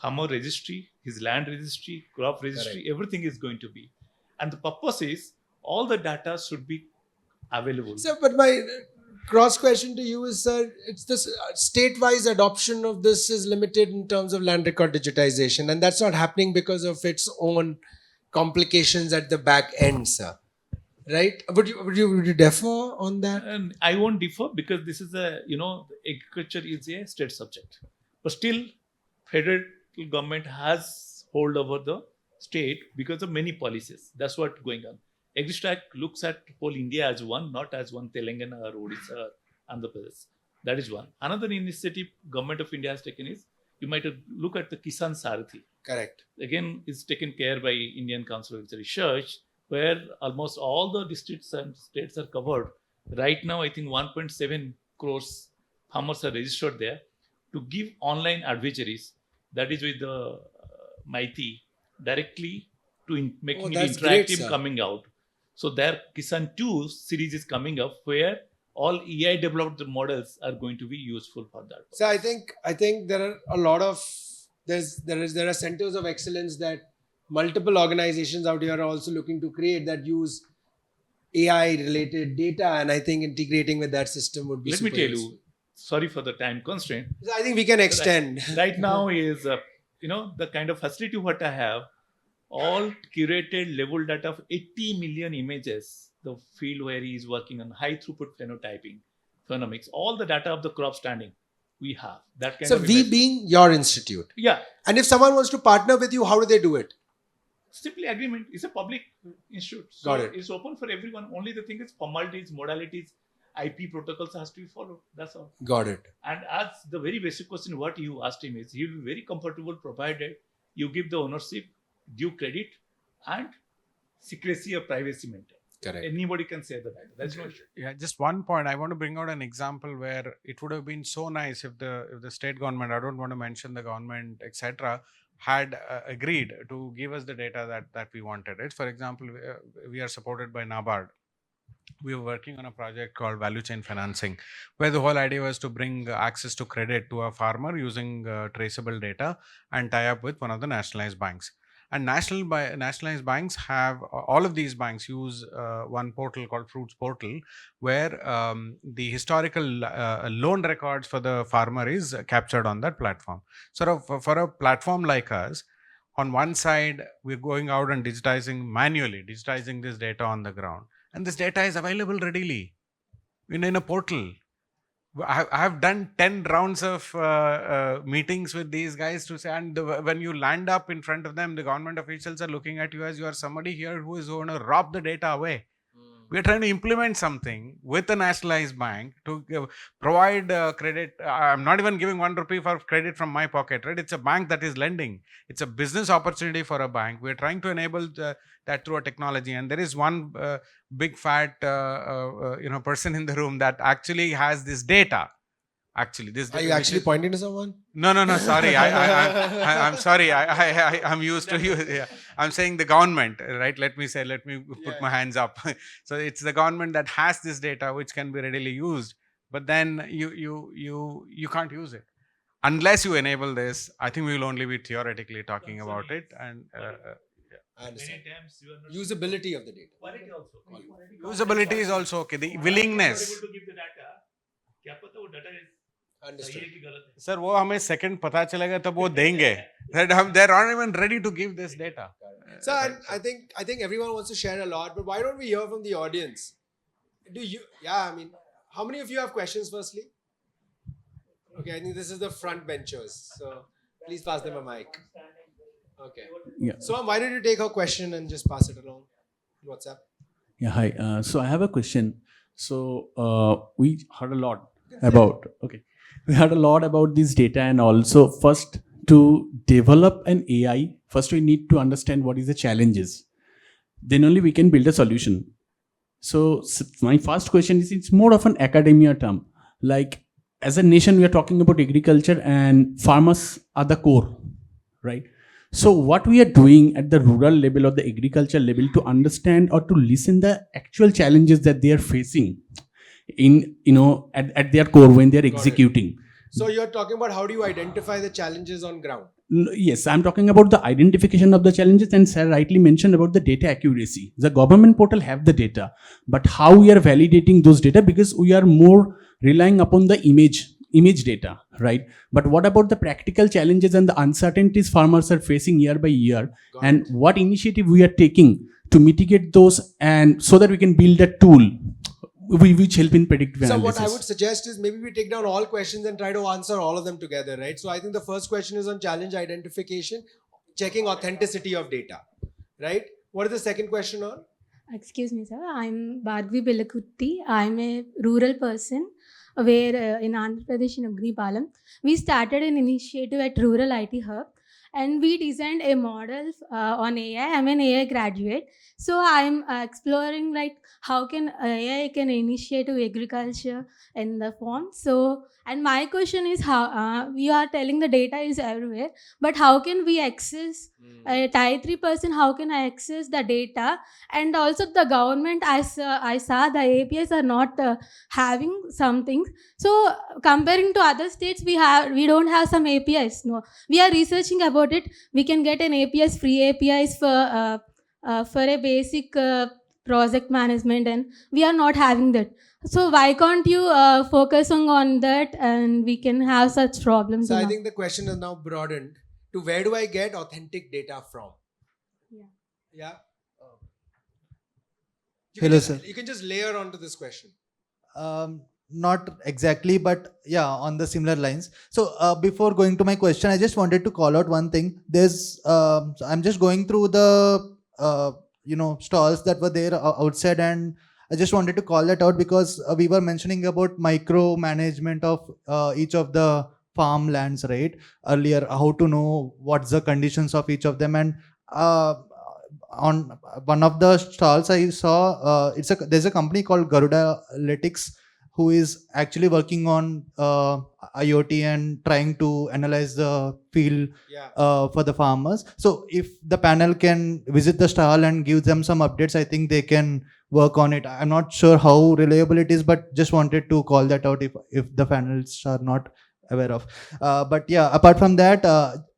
Farmer registry, his land registry, crop registry, everything is going to be. And the purpose is all the data should be available. Sir, but my cross question to you is, sir, it's this state-wise adoption of this is limited in terms of land record digitization, and that's not happening because of its own complications at the back end, sir. Right? Would you differ on that? And I won't differ because this is agriculture is a state subject. But still, federal government has hold over the state because of many policies. That's what's going on. AgriStack looks at whole India as one, not as one Telangana or Odisha or Andhra Pradesh. That is one. Another initiative government of India has taken is, you might look at the Kisan Sarathi. Correct. Again, is taken care by Indian Council of Research, where almost all the districts and states are covered. Right now, I think 1.7 crores farmers are registered there to give online advisories. That is with the Mighty directly to making it interactive, great, coming out. So their Kisan 2 series is coming up, where all AI developed models are going to be useful for that. So I think there are a lot of there are centers of excellence that multiple organizations out here are also looking to create that use AI related data, and I think integrating with that system would be. Let me tell you, sorry for the time constraint. I think we can extend. Right now is the kind of facility what I have, all curated level data of 80 million images. The field where he is working on high throughput phenotyping, phenomics, all the data of the crop standing we have. That kind so of we image. being your institute. Yeah. And if someone wants to partner with you, how do they do it? Simply agreement. It's a public institute. So Got it. It's open for everyone. Only the thing is formalities, modalities, IP protocols has to be followed. That's all. Got it. And as the very basic question, what you asked him is, he will be very comfortable provided you give the ownership, due credit, and secrecy or privacy maintained. Correct. Anybody can share the data. That's no issue. Yeah, just one point. I want to bring out an example where it would have been so nice if the state government, I don't want to mention the government, etc., had agreed to give us the data that we wanted. It, for example, we are supported by NABARD. We were working on a project called value chain financing, where the whole idea was to bring access to credit to a farmer using traceable data and tie up with one of the nationalized banks. And nationalized banks have, all of these banks use one portal called Fruits Portal, where the historical loan records for the farmer is captured on that platform. So for a platform like us, on one side, we're going out and manually digitizing this data on the ground. And this data is available readily in a portal. I have done 10 rounds of meetings with these guys to say, and when you land up in front of them, the government officials are looking at you as you are somebody here who is going to rob the data away. We are trying to implement something with a nationalized bank to provide credit. I'm not even giving 1 rupee for credit from my pocket, right? It's a bank that is lending. It's a business opportunity for a bank. We're trying to enable that through a technology. And there is one big fat person in the room that actually has this data. Actually, this. Are you actually pointing to someone? No. Sorry, I'm sorry. I'm used to you. Yeah. I'm saying the government, right? Let me put my hands up. So it's the government that has this data, which can be readily used. But then you can't use it unless you enable this. I think we will only be theoretically talking about it. And I understand. Many times you are not Usability of the data. quality also. usability is also okay. The willingness. Able to give the data. क्या पता वो data is Understood. सही है कि गलत है. Sir, वो हमें second पता चलेगा तब वो देंगे. They're not even ready to give this data. So I think everyone wants to share a lot, but why don't we hear from the audience? How many of you have questions firstly? Okay, I think this is the front benchers. So please pass them a mic. Okay. Yeah. So why don't you take her question and just pass it along? WhatsApp. Yeah, hi. So I have a question. So we heard a lot about, we heard a lot about this data, and also first to develop an AI, first we need to understand what is the challenges. Then only we can build a solution. So my first question is, it's more of an academia term. Like as a nation, we are talking about agriculture and farmers are the core, right? So what we are doing at the rural level or the agriculture level to understand or to listen the actual challenges that they are facing in, at their core when they are executing. So you're talking about how do you identify the challenges on ground? Yes, I'm talking about the identification of the challenges, and sir rightly mentioned about the data accuracy. The government portal have the data, but how we are validating those data, because we are more relying upon the image data, right? But what about the practical challenges and the uncertainties farmers are facing year by year, and what initiative we are taking to mitigate those, and so that we can build a tool which help in predictive analysis. So what I would suggest is maybe we take down all questions and try to answer all of them together, right? So I think the first question is on challenge identification, checking authenticity of data, right? What is the second question on? Excuse me, sir. I'm Bhadvi Bilakutti. I'm a rural person where in Andhra Pradesh in Agripalam, we started an initiative at Rural IT Hub, and we designed a model on AI. I'm an AI graduate. So I'm exploring like how can AI can initiate agriculture in the form. So, and my question is how we are telling the data is everywhere, but how can we access a tier 3 person? How can I access the data? And also the government, I saw the APIs are not having some things. So comparing to other states, we don't have some APIs. No, we are researching about it. We can get an APIs, free APIs for a basic project management, and we are not having that. So why can't you focus on that, and we can have such problems? So I think the question is now broadened to where do I get authentic data from? Yeah. Hello, sir. You can just layer onto this question. Not exactly, but yeah, on the similar lines. So before going to my question, I just wanted to call out one thing. I'm just going through the stalls that were there outside, and I just wanted to call that out because we were mentioning about micro management of each of the farmlands, right? Earlier, how to know what's the conditions of each of them, and on one of the stalls I saw, there's a company called Garuda Analytics who is actually working on IoT and trying to analyze the field for the farmers. So if the panel can visit the stall and give them some updates, I think they can work on it. I'm not sure how reliable it is, but just wanted to call that out if the panelists are not aware of. But yeah, apart from that,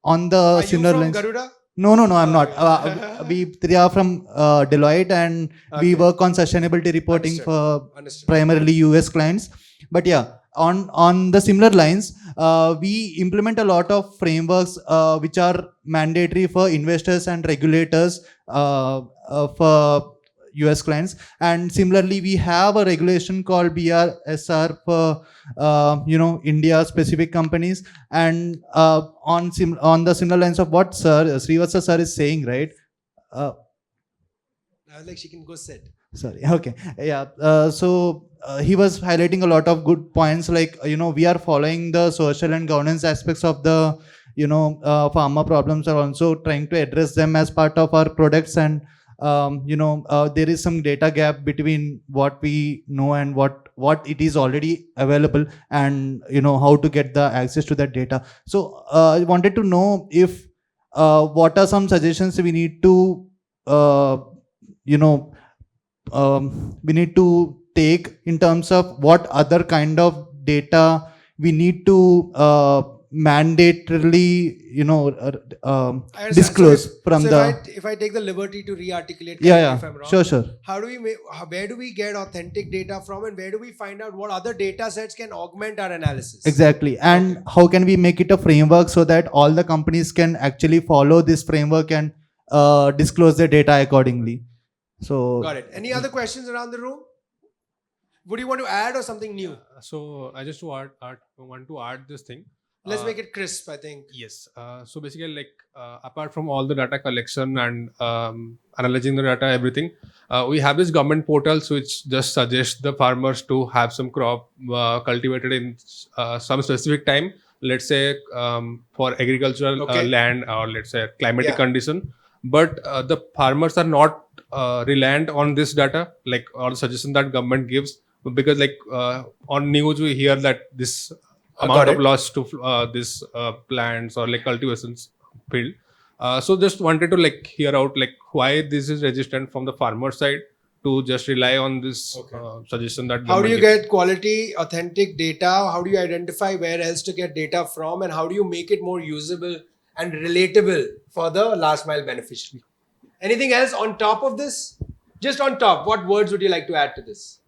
on the Are similar you from lines. Garuda? No, I'm not. Okay. We three are from Deloitte, and we Okay. work on sustainability reporting Understood. for Understood. primarily US clients. But yeah, on the similar lines, we implement a lot of frameworks which are mandatory for investors and regulators for US clients. And similarly, we have a regulation called BRSR for India specific companies. And on the similar lines of what Srivatsa sir is saying, right? I was like, she can go sit. Sorry. Okay. Yeah. So he was highlighting a lot of good points, like we are following the social and governance aspects of the farmer problems, are also trying to address them as part of our products. And there is some data gap between what we know and what it is already available, and how to get the access to that data. So I wanted to know if what are some suggestions we need to we need to take in terms of what other kind of data we need to mandatorily I understand. disclose from so the if I take the liberty to re-articulate, yeah if I'm wrong, sure how do we where do we get authentic data from, and where do we find out what other data sets can augment our analysis? exactly. And how can we make it a framework so that all the companies can actually follow this framework and disclose their data accordingly? So Got it. Any other questions around the room? Would you want to add or something new? So I just want to add this thing. Let's make it crisp, I think. Yes. So basically, like apart from all the data collection and analyzing the data, everything, we have these government portals which just suggest the farmers to have some crop cultivated in some specific time. Let's say for agricultural land, or let's say climatic condition. But the farmers are not reliant on this data, like or the suggestion that government gives, because like on news we hear that this amount of loss to this plants or like cultivations field. So just wanted to like hear out like why this is resistant from the farmer side to just rely on this suggestion that How do you gives. get quality, authentic data? How do you identify where else to get data from, and how do you make it more usable and relatable for the last mile beneficiary? Anything else on top of this? Just on top, what words would you like to add to this?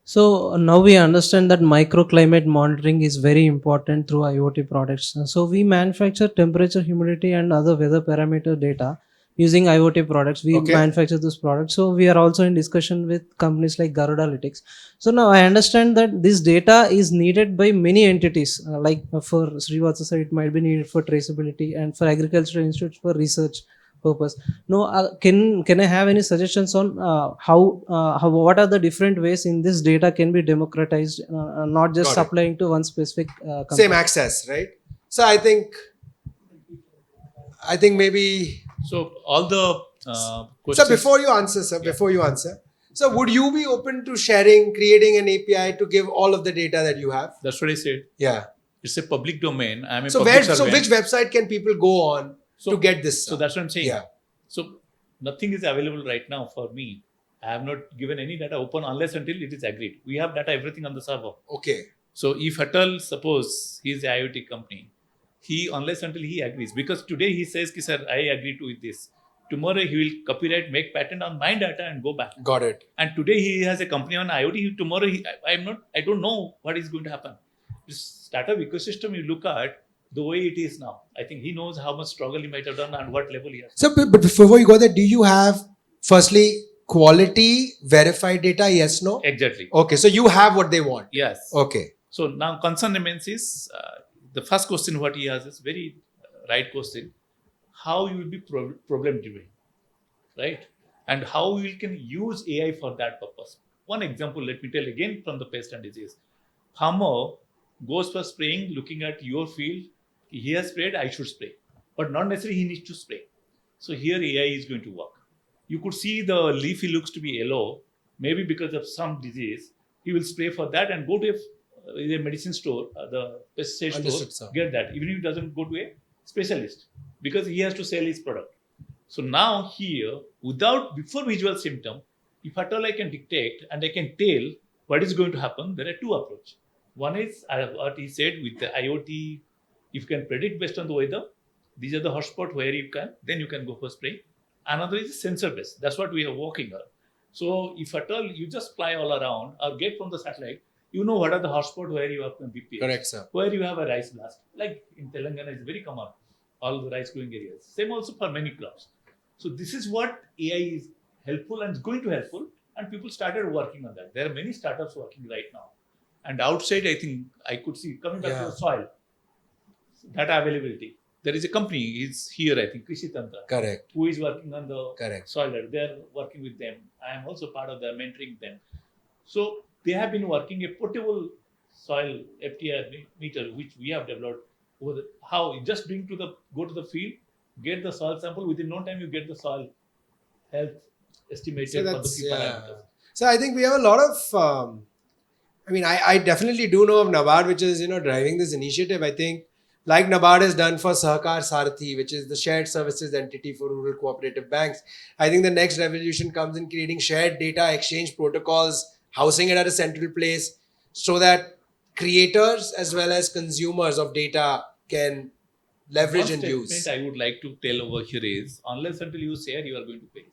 So now we understand that microclimate monitoring is very important through IoT products. So we manufacture temperature, humidity, and other weather parameter data using IoT products. We manufacture those products. So we are also in discussion with companies like Garuda Analytics. So now I understand that this data is needed by many entities. Like for Srivatsa sir, it might be needed for traceability, and for agricultural institutes for research purpose. No, can I have any suggestions on how what are the different ways in this data can be democratized, not just supplying to one specific company? Same access, right? So I think maybe. So all the So questions. before you answer, so would you be open to creating an API to give all of the data that you have? That's what I said. Yeah. It's a public domain. I'm a So public so servant. which website can people go on to get this? So that's what I'm saying. Yeah. So nothing is available right now for me. I have not given any data open unless until it is agreed. We have data, everything on the server. Okay. So if at all, suppose he is an IoT company, unless until he agrees, because today he says, "Ki, sir, I agree to this." Tomorrow he will copyright, make patent on my data and go back. Got it. And today he has a company on IoT. Tomorrow I don't know what is going to happen. This startup ecosystem you look at the way it is now. I think he knows how much struggle he might have done and what level he has. So, but before you go there, do you have firstly quality verified data? Yes, no. Exactly. Okay, so you have what they want. Yes. Okay. So now concern remains is the first question what he has is very right question. How you will be problem driven, right? And how you can use AI for that purpose. one example, let me tell again from the pest and disease. Farmer goes for spraying, looking at your field. He has sprayed, I should spray. But not necessarily he needs to spray. So here AI is going to work. You could see the leafy looks to be yellow, maybe because of some disease. He will spray for that and go to a medicine store, the pesticide Understood, store, sir. get that. Even if he doesn't go to a specialist, because he has to sell his product. So now here, before visual symptom, if at all I can dictate and I can tell what is going to happen, there are two approaches. One is what he said with the IoT. If you can predict based on the weather, these are the hotspots where then you can go for spray. Another is sensor based. That's what we are working on. So if at all you just fly all around or get from the satellite, you know what are the hotspots where you have BPS. Correct, sir. Where you have a rice blast. Like in Telangana, it's very common. All the rice growing areas. Same also for many crops. So this is what AI is helpful and is going to helpful. And people started working on that. There are many startups working right now. And outside, I think I could see, coming back to the soil, data availability. There is a company, is here, I think, Krishi Tantra, Correct. who is working on the Correct. soil data. They are working with them. I am also part of the mentoring them. So they have been working a portable soil FTR meter, which we have developed. How you just go to the field, get the soil sample. Within no time, you get the soil health estimated for the few parameters. So I think we have a lot of. I definitely do know of NABARD, which is driving this initiative. I think, like NABARD has done for Sahakar Sarathi, which is the shared services entity for rural cooperative banks. I think the next revolution comes in creating shared data exchange protocols, housing it at a central place, so that creators as well as consumers of data can leverage and use. One statement I would like to tell over here is, unless until you share, you are going to perish.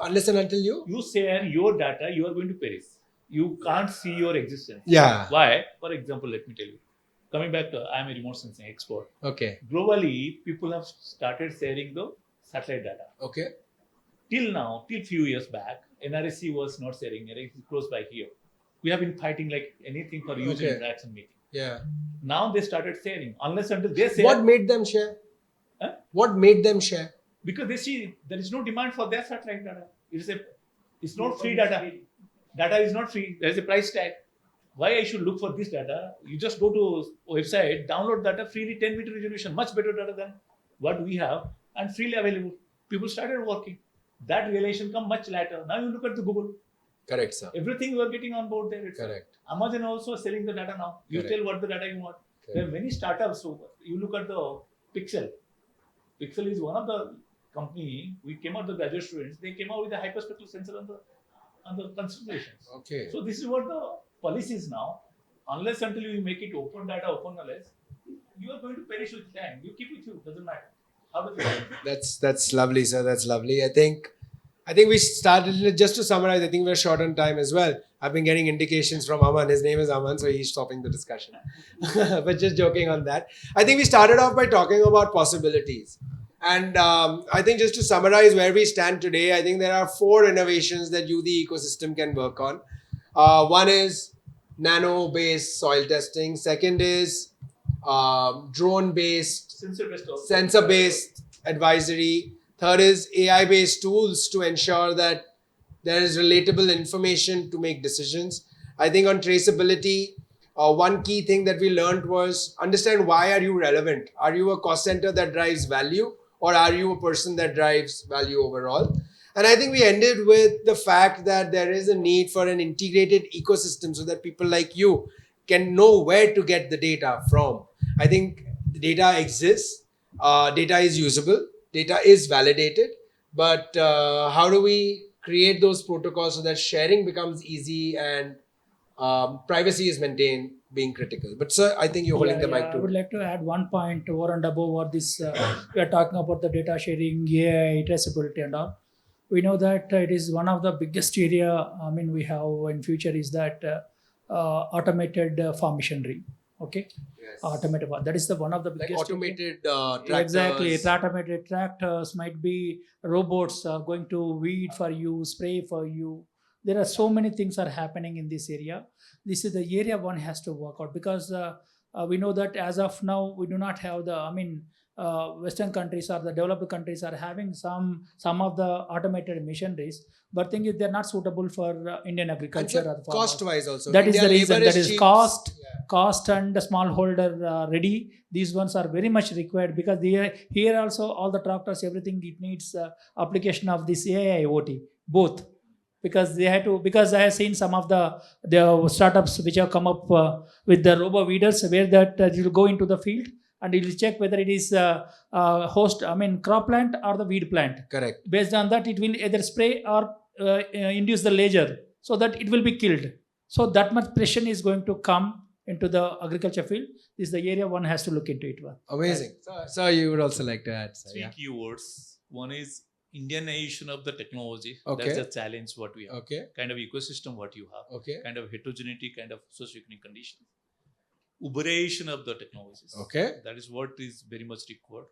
Unless and until you share your data, you are going to perish. You can't see your existence. Yeah. Why? For example, let me tell you. Coming back to, I am a remote sensing expert. Okay. Globally, people have started sharing the satellite data. Okay. Till few years back, NRSC was not sharing it. It's close by here. We have been fighting like anything for user interaction meeting. Yeah. Now they started sharing. Unless until they share. What made them share? Huh? What made them share? Because they see there is no demand for their satellite data. It's not free data. Data is not free. There is a price tag. Why I should look for this data? You just go to website, download data freely, 10 meter resolution, much better data than what we have, and freely available. People started working. That realization come much later. Now you look at the Google. Correct, sir. Everything you are getting on board there. Correct. Amazon also selling the data now. You tell what the data you want. Correct. There are many startups. So you look at the Pixel. Pixel is one of the company. We came out the graduate students. They came out with a hyperspectral sensor on the constellations. Okay. So this is what the policy is now. Unless until you make it open data, open knowledge, you are going to perish with time. You keep it with you. Doesn't matter. How does it work? That's lovely, sir. That's lovely. I think we started, just to summarize, I think we're short on time as well. I've been getting indications from Aman. His name is Aman, so he's stopping the discussion. But just joking on that. I think we started off by talking about possibilities. And I think just to summarize where we stand today, I think there are 4 innovations that you, the ecosystem, can work on. One is nano-based soil testing. Second is drone-based, sensor-based advisory. Third is AI-based tools to ensure that there is relatable information to make decisions. I think on traceability, one key thing that we learned was understand why are you relevant? Are you a cost center that drives value, or are you a person that drives value overall? And I think we ended with the fact that there is a need for an integrated ecosystem so that people like you can know where to get the data from. I think the data exists, data is usable, data is validated, but how do we create those protocols so that sharing becomes easy and privacy is maintained, being critical? But sir, I think you're holding the mic too. I would like to add one point over and above what this we are talking about, the data sharing, AI, traceability and all. We know that it is one of the biggest area, we have in future is that automated farm machinery. Okay. Yes. Automated, that is the one of the biggest. Like automated tractors. Exactly. Automated tractors, might be robots are going to weed for you, spray for you. There are so many things are happening in this area. This is the area one has to work out, because we know that as of now we do not have the Western countries or the developed countries are having some of the automated machineries, but thing is they're not suitable for Indian agriculture or farmers. Cost wise also. That is India the reason. labor That is cheap. cost and the smallholder ready. These ones are very much required because here also all the tractors, everything, it needs application of this AI IoT both, because they had to, because I have seen some of the startups which have come up with the robo weeders where that you will go into the field and it will check whether it is crop plant or the weed plant. Correct. Based on that, it will either spray or induce the laser so that it will be killed. So that much pressure is going to come into the agriculture field. This is the area one has to look into it. Amazing. So you would also like to add? Three keywords. One is Indianization of the technology. Okay. That's the challenge what we have. Okay. Kind of ecosystem what you have. Okay. Kind of heterogeneity, kind of socioeconomic conditions. Uberization of the technologies. Okay. That is what is very much required.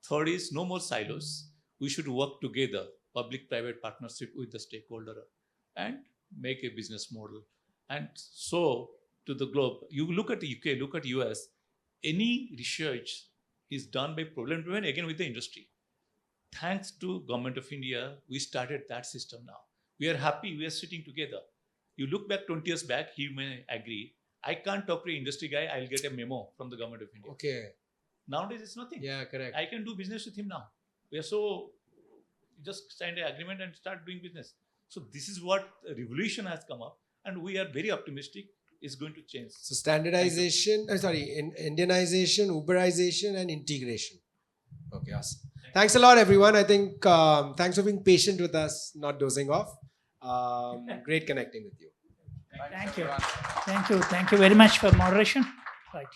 Third is no more silos. We should work together, public-private partnership with the stakeholder, and make a business model. And so to the globe, you look at the UK, look at US, any research is done by problem-driven, again with the industry. Thanks to Government of India, we started that system now. We are happy, we are sitting together. You look back 20 years back, he may agree, I can't talk to an industry guy, I'll get a memo from the Government of India. Okay. Nowadays, it's nothing. Yeah, correct. I can do business with him now. We are so, just signed an agreement and start doing business. So this is what a revolution has come up, and we are very optimistic it's going to change. So standardization, Indianization, Uberization, and integration. Okay, awesome. Thanks a lot, everyone. I think thanks for being patient with us, not dozing off. Great connecting with you. Thank you. Thank you very much for moderation. Right.